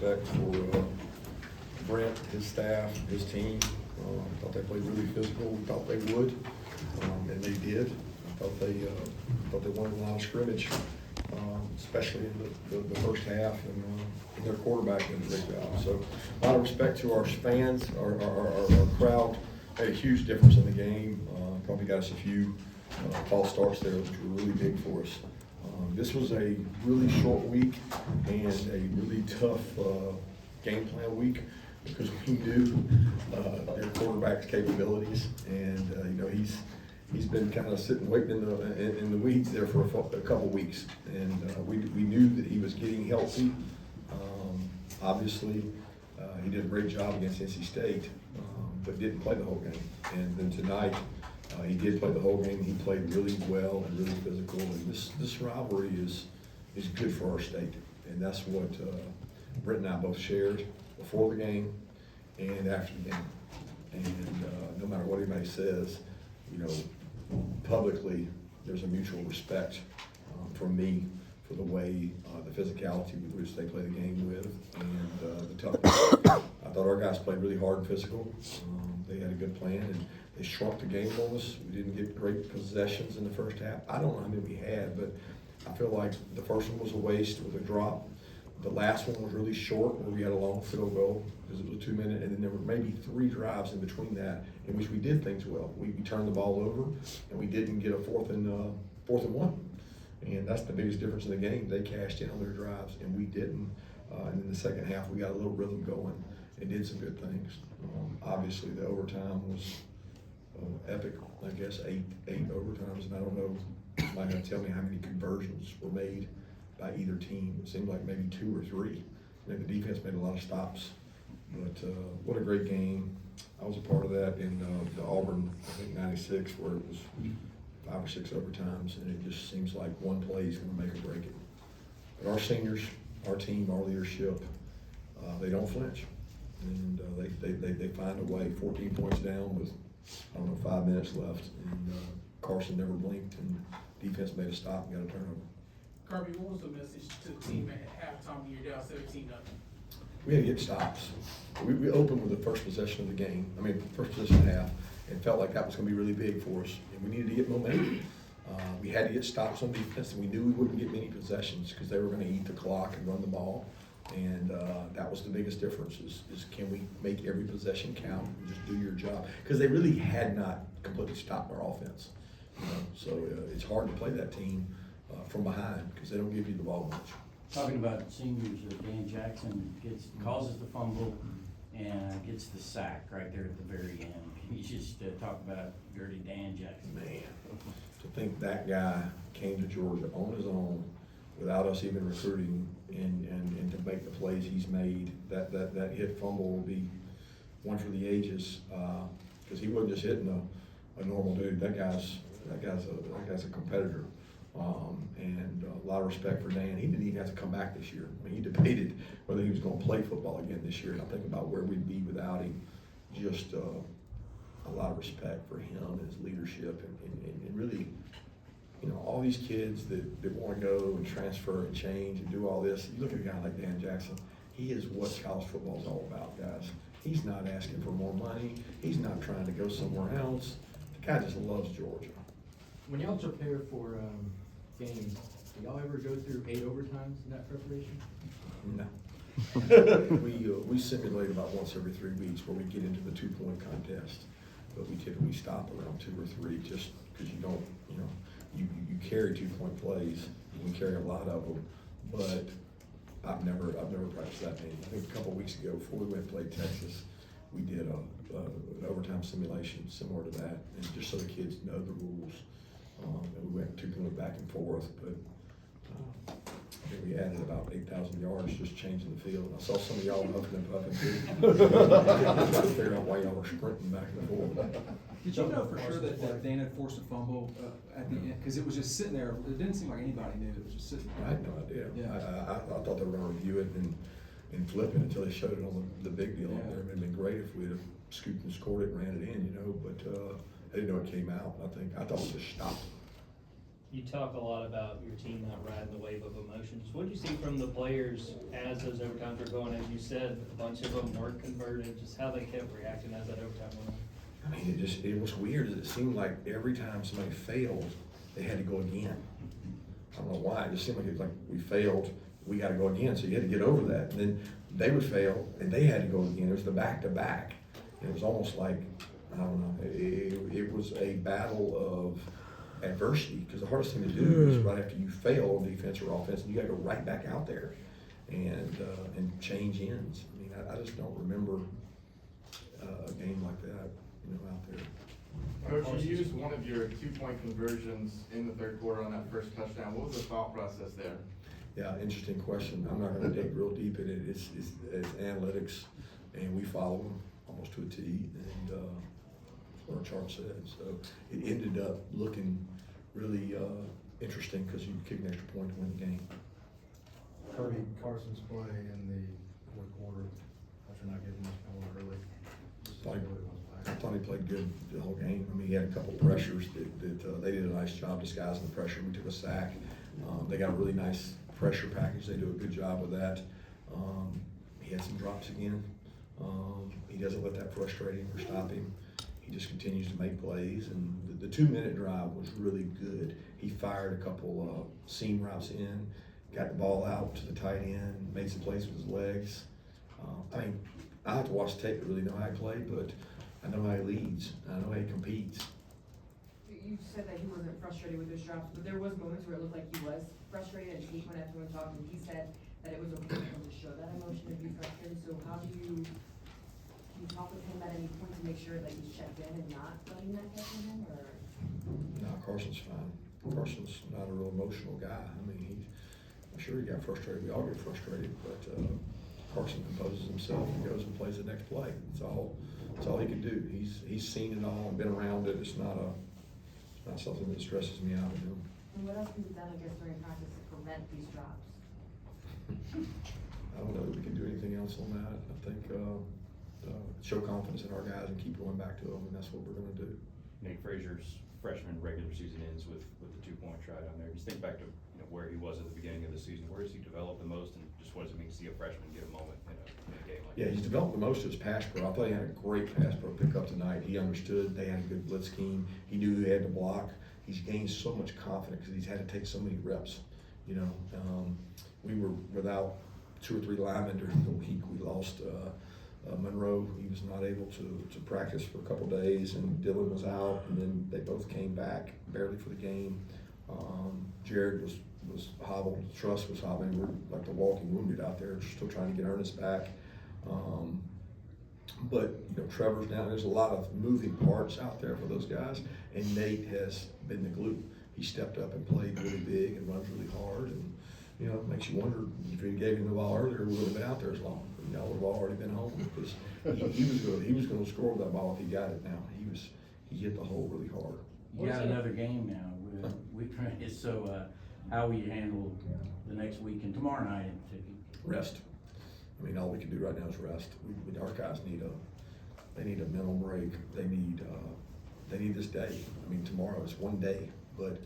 respect for Brent, his staff, his team. Thought they played really physical. Thought they would, and they did. I thought they won a lot of scrimmage, especially in the first half, and their quarterback did a great job. So a lot of respect to our fans, our crowd. Made a huge difference in the game. Probably got us a few false starts there, which were really big for us. This was a really short week and a really tough game plan week because we knew their quarterback's capabilities, and he's been kind of sitting waiting in the weeds there for a couple weeks, and we knew that he was getting healthy. Obviously, he did a great job against NC State, but didn't play the whole game. And then tonight, he did play the whole game. He played really well and really physical. And this rivalry is good for our state, and that's what Brent and I both shared before the game and after the game. And no matter what anybody says, publicly, there's a mutual respect from me for the way the physicality with which they play the game with, and the toughness. I thought our guys played really hard and physical. They had a good plan, and they shrunk the game on us. We didn't get great possessions in the first half. I don't know how many we had, but I feel like the first one was a waste with a drop. The last one was really short, where we had a long field goal because it was 2 minutes, and then there were maybe 3 drives in between that in which we did things well. We turned the ball over, and we didn't get a fourth and 1. And that's the biggest difference in the game. They cashed in on their drives, and we didn't. And in the second half, we got a little rhythm going and did some good things. Obviously, the overtime was epic. I guess eight overtimes, and I don't know. Somebody got to tell me how many conversions were made by either team. It seemed like maybe 2 or 3. The defense made a lot of stops. But what a great game. I was a part of that in the Auburn, I think, 96, where it was 5 or 6 overtimes, and it just seems like one play is going to make or break it. But our seniors, our team, our leadership, they don't flinch, and they find a way. 14 points down with 5 minutes left, and Carson never blinked, and defense made a stop and got a turnover. Kirby, what was the message to the team at halftime when you're down 17-0? We had to get stops. We opened with the first possession of the game. First possession of the half, and felt like that was going to be really big for us. And we needed to get momentum. We had to get stops on defense, and we knew we wouldn't get many possessions because they were going to eat the clock and run the ball. And that was the biggest difference is can we make every possession count and just do your job? Because they really had not completely stopped our offense. So it's hard to play that team from behind because they don't give you the ball much. Talking about seniors, Dan Jackson causes the fumble and gets the sack right there at the very end. Can you just talk about Dirty Dan Jackson? Man, to think that guy came to Georgia on his own without us even recruiting and to make the plays he's made, that hit fumble will be one for the ages because he wasn't just hitting a normal dude. That guy's a competitor. And a lot of respect for Dan. He didn't even have to come back this year. He debated whether he was going to play football again this year. And I think about where we'd be without him. Just a lot of respect for him and his leadership, and really, all these kids that want to go and transfer and change and do all this. You look at a guy like Dan Jackson. He is what college football is all about, guys. He's not asking for more money. He's not trying to go somewhere else. The guy just loves Georgia. When y'all prepare for games, do y'all ever go through 8 overtimes in that preparation? No. We simulate about once every 3 weeks where we get into the 2-point contest, but we typically stop around 2 or 3 just because you don't, you carry 2-point plays. You can carry a lot of them, but I've never practiced that many. I think a couple of weeks ago, before we went and played Texas, we did an overtime simulation similar to that, and just so the kids know the rules. And we went 2-point back and forth, but I think we added about 8,000 yards just changing the field. I saw some of y'all huffing and puffing too. Trying to figure out why y'all were sprinting back and forth. Did you know for sure that Dan had forced a fumble at the end? Because it was just sitting there. It didn't seem like anybody knew. It was just sitting there. I had no idea. Yeah. I thought they were going to review it and flip it until they showed it on the big deal up there. It would have been great if we'd have scooped and scored it and ran it in, but I didn't know it came out. I thought it just stopped. You talk a lot about your team not riding the wave of emotions. What did you see from the players as those overtimes were going? As you said, a bunch of them weren't converted, just how they kept reacting as that overtime went on. I mean, it was weird. It seemed like every time somebody failed, they had to go again. I don't know why. It just seemed like it was like we failed, we got to go again. So you had to get over that. And then they would fail, and they had to go again. It was the back-to-back. And it was almost like, I don't know, it was a battle of adversity, because the hardest thing to do is right after you fail on defense or offense, and you got to go right back out there and change ends. I mean, I just don't remember a game like that, out there. Coach, you used one of your 2-point conversions in the third quarter on that first touchdown. What was the thought process there? Yeah, interesting question. I'm not going to dig real deep in it. It's analytics, and we follow them almost to a T, and that's what our chart said. So it ended up looking really interesting, because you kick an extra point to win the game. Kirby Carson's play in the fourth quarter, after not getting this penalty early. I thought he played good the whole game. I mean, he had a couple of pressures that they did a nice job disguising the pressure. We took a sack. They got a really nice pressure package. They do a good job with that. He had some drops again. He doesn't let that frustrate him or stop him. He just continues to make plays, and the 2-minute drive was really good. He fired a couple seam routes in, got the ball out to the tight end, made some plays with his legs. I mean, I have to watch tape to really know how he played, but I know how he leads. I know how he competes. You said that he wasn't frustrated with those drops, but there was moments where it looked like he was frustrated, and he, when everyone talked, and he said that it was okay for him to show that emotion and be frustrated. So how do you talk with him at any point to make sure that he's checked in and not letting that get to him, or? No, Carson's fine. Carson's not a real emotional guy. I mean, I'm sure he got frustrated. We all get frustrated, but Carson composes himself and goes and plays the next play. That's all he can do. He's seen it all and been around it. It's not something that stresses me out of him. And what else can be done, I guess, during practice to prevent these drops? I don't know that we can do anything else on that. I think show confidence in our guys and keep going back to them, and that's what we're going to do. Nate Frazier's freshman regular season ends with the 2-point try down there. Just think back to where he was at the beginning of the season. Where has he developed the most, and just what does it mean to see a freshman get a moment in a game like Yeah, this? he's developed the most of his pass pro. I thought he had a great pass pro pickup tonight. He understood they had a good blitz scheme. He knew he had to block. He's gained so much confidence because he's had to take so many reps. We were without 2 or 3 linemen during the week. We lost Monroe. He was not able to practice for a couple days, and Dylan was out, and then they both came back barely for the game. Jared was hobbled. Truss was hobbling. We're like the walking wounded out there, still trying to get Ernest back. But Trevor's down. There's a lot of moving parts out there for those guys, and Nate has been the glue. He stepped up and played really big and runs really hard, and it makes you wonder if he gave him the ball earlier, we would have been out there as long. Would have already been home, because he was going to score with that ball if he got it. Now he hit the hole really hard. You got another game now. We're trying. So how we handle the next week and tomorrow night in particular? Rest. I mean, all we can do right now is rest. Our guys need a mental break. They need this day. I mean, tomorrow is one day, but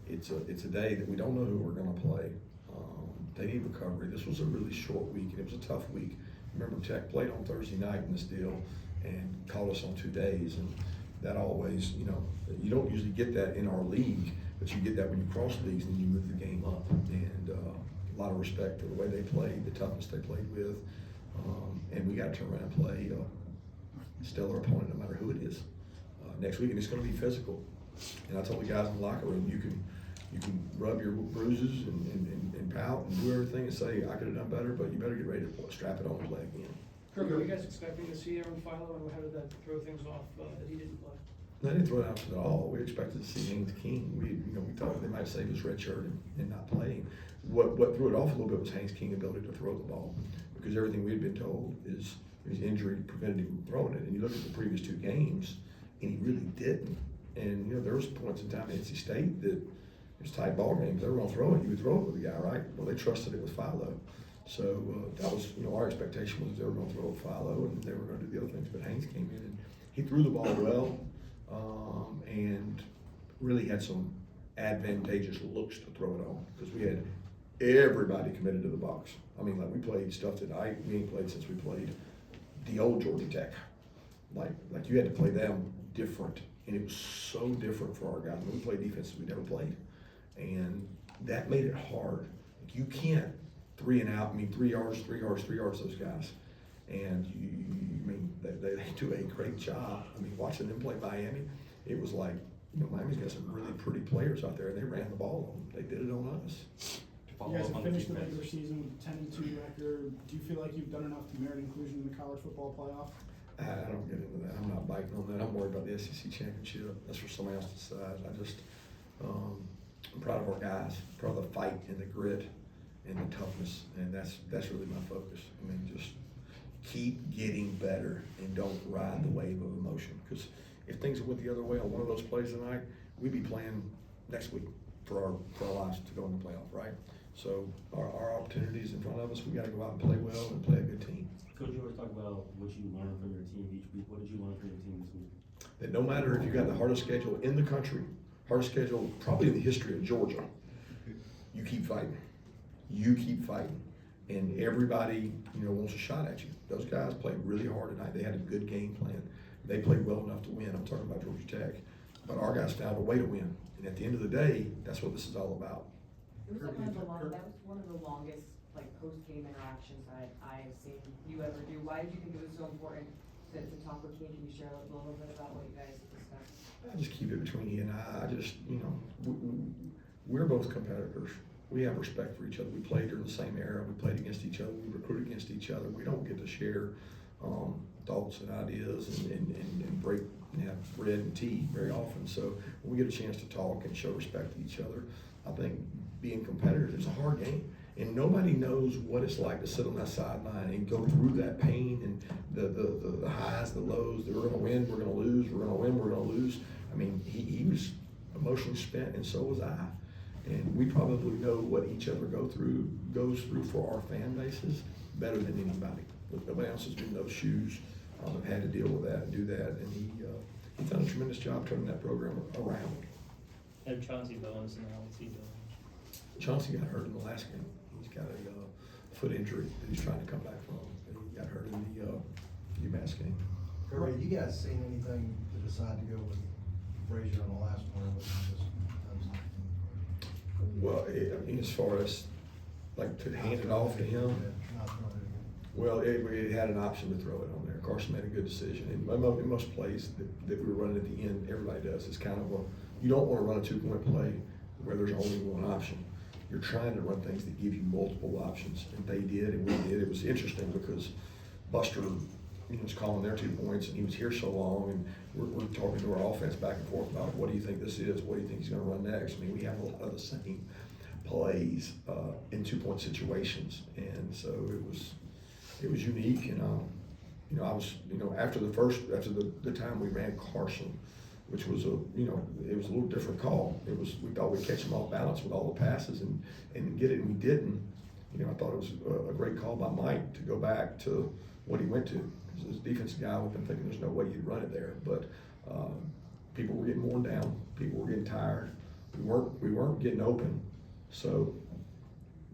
it's a day that we don't know who we're going to play. They need recovery. This was a really short week, and it was a tough week. Remember, Tech played on Thursday night in this deal and called us on 2 days, and that always, you don't usually get that in our league, but you get that when you cross leagues and you move the game up. And a lot of respect for the way they played, the toughness they played with, and we got to turn around and play a stellar opponent, no matter who it is, next week, and it's going to be physical. And I told the guys in the locker room, you can rub your bruises and pout and do everything and say, I could have done better, but you better get ready to strap it on and play again. Kirby, are you guys expecting to see Aaron Philo, and how did that throw things off that he didn't play? They didn't throw it out at all. We expected to see Haynes King. We thought they might save his red shirt and not play him. What threw it off a little bit was Haynes King's ability to throw the ball, because everything we had been told is his injury prevented him from throwing it. And you look at the previous 2 games, and he really didn't. And there was points in time at NC State that it was tight ball games. They were going to throw it. You would throw it with the guy, right? Well, they trusted it with Philo. So that was, our expectation was they were going to throw it with Philo, and they were going to do the other things. But Haynes came in and he threw the ball well, and really had some advantageous looks to throw it on, because we had everybody committed to the box. I mean, like, we played stuff tonight we ain't played since we played the old Georgia Tech. Like you had to play them different, and it was so different for our guys. We played defenses we never played, and that made it hard. Like, you can't 3 and out, 3 yards, those guys. And they do a great job. I mean, watching them play Miami, it was like, Miami's got some really pretty players out there, and they ran the ball on them. They did it on us. You guys have finished the regular season with 10-2 record. Do you feel like you've done enough to merit inclusion in the college football playoff? I don't get into that. I'm not biting on that. I'm worried about the SEC championship. That's for somebody else to decide. I'm proud of our guys, proud of the fight and the grit and the toughness, and that's really my focus. I mean, just keep getting better and don't ride the wave of emotion. Because if things went the other way on one of those plays tonight, we'd be playing next week for our lives to go in the playoff, right? So our opportunities in front of us, we got to go out and play well and play a good team. Coach, you always talk about what you learn from your team each week. What did you learn from your team this week? That no matter if you got the hardest schedule in the country, hardest schedule probably in the history of Georgia, you keep fighting. You keep fighting. And everybody, wants a shot at you. Those guys played really hard tonight. They had a good game plan. They played well enough to win. I'm talking about Georgia Tech. But our guys found a way to win. And at the end of the day, that's what this is all about. It was that was one of the longest, post-game interactions I've seen you ever do. Why did you think it was so important to talk with King? Can you share a little bit about what you guys discussed? I just keep it between he and I. We're both competitors. We have respect for each other. We played during the same era. We played against each other. We recruited against each other. We don't get to share thoughts and ideas and break bread and tea very often. So when we get a chance to talk and show respect to each other, I think being competitors is a hard game. And nobody knows what it's like to sit on that sideline and go through that pain and the highs, the lows. That we're going to win, we're going to lose, we're going to win, we're going to lose. I mean, he was emotionally spent, and so was I. And we probably know what each other goes through for our fan bases better than anybody. Nobody else has been in those shoes, have had to deal with that and do that. And he done a tremendous job turning that program around. And Chauncey Bowens now, what's he doing? Chauncey got hurt in the last game. He's got a foot injury that he's trying to come back from. And he got hurt in the UMass game. Kirby, you guys seen anything to decide to go with Frazier on the last one? Well, as far as to hand it off to him, well, it had an option to throw it on there. Carson made a good decision. And in most plays that we were running at the end, everybody does. It's kind of you don't want to run a 2-point play where there's only one option. You're trying to run things that give you multiple options, and they did, and we did. It was interesting because Buster, was calling their 2 points, and he was here so long, and we're talking to our offense back and forth about what do you think this is? What do you think he's going to run next? I mean, we have a lot of the same plays in 2-point situations, and so it was unique. And I was after the time we ran Carson, which was it was a little different call. We thought we'd catch him off balance with all the passes and get it, and we didn't. I thought it was a great call by Mike to go back to what he went to. As a defensive guy, we've been thinking there's no way you'd run it there, but people were getting worn down. People were getting tired. We weren't getting open. So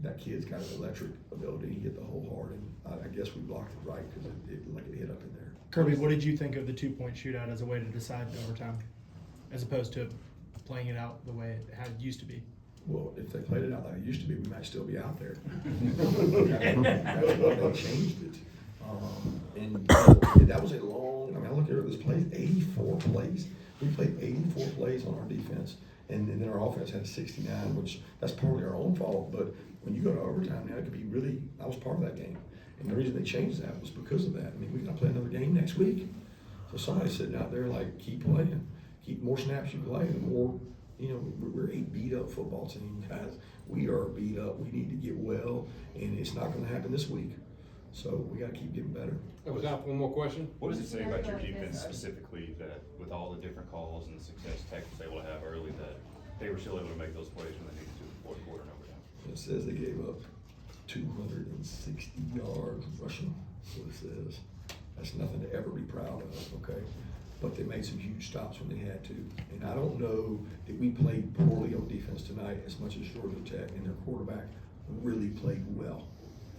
that kid's got an electric ability. He hit the hole hard, and I guess we blocked it right because it hit up in there. Kirby, what did you think of the 2-point shootout as a way to decide overtime, as opposed to playing it out the way it used to be? Well, if they played it out like it used to be, we might still be out there. They changed it. And that was a long, I look at this play, 84 plays. We played 84 plays on our defense, and then our offense had 69, which that's partly our own fault. But when you go to overtime now, it could be really, I was part of that game. And the reason they changed that was because of that. We got to play another game next week. So somebody's sitting out there keep playing. Keep more snaps you play, the more, we're a beat-up football team, guys. We are beat up. We need to get well, and it's not going to happen this week. So we got to keep getting better. That was out. One more question. What does it say about your defense specifically that with all the different calls and the success Tech was able to have early, that they were still able to make those plays when they needed to in the fourth quarter and overtime? It says they gave up 260 yards rushing. That's what it says. That's nothing to ever be proud of, okay? but they made some huge stops when they had to. And I don't know that we played poorly on defense tonight as much as Georgia Tech, and their quarterback really played well.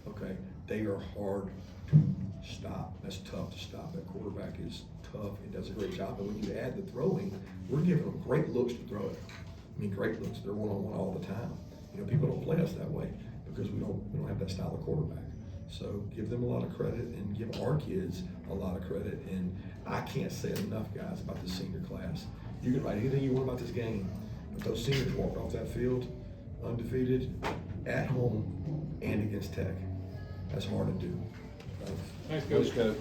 Okay, they are hard to stop. That's tough to stop. That quarterback is tough and does a great job. And when you add the throwing, we're giving them great looks to throw it. I mean, great looks. They're one-on-one all the time. You know, people don't play us that way because we don't have that style of quarterback. So give them a lot of credit and give our kids a lot of credit. And I can't say enough, guys, about the senior class. You can write anything you want about this game, but those seniors walked off that field undefeated at home and against Tech. That's hard to do. Thanks, Coach.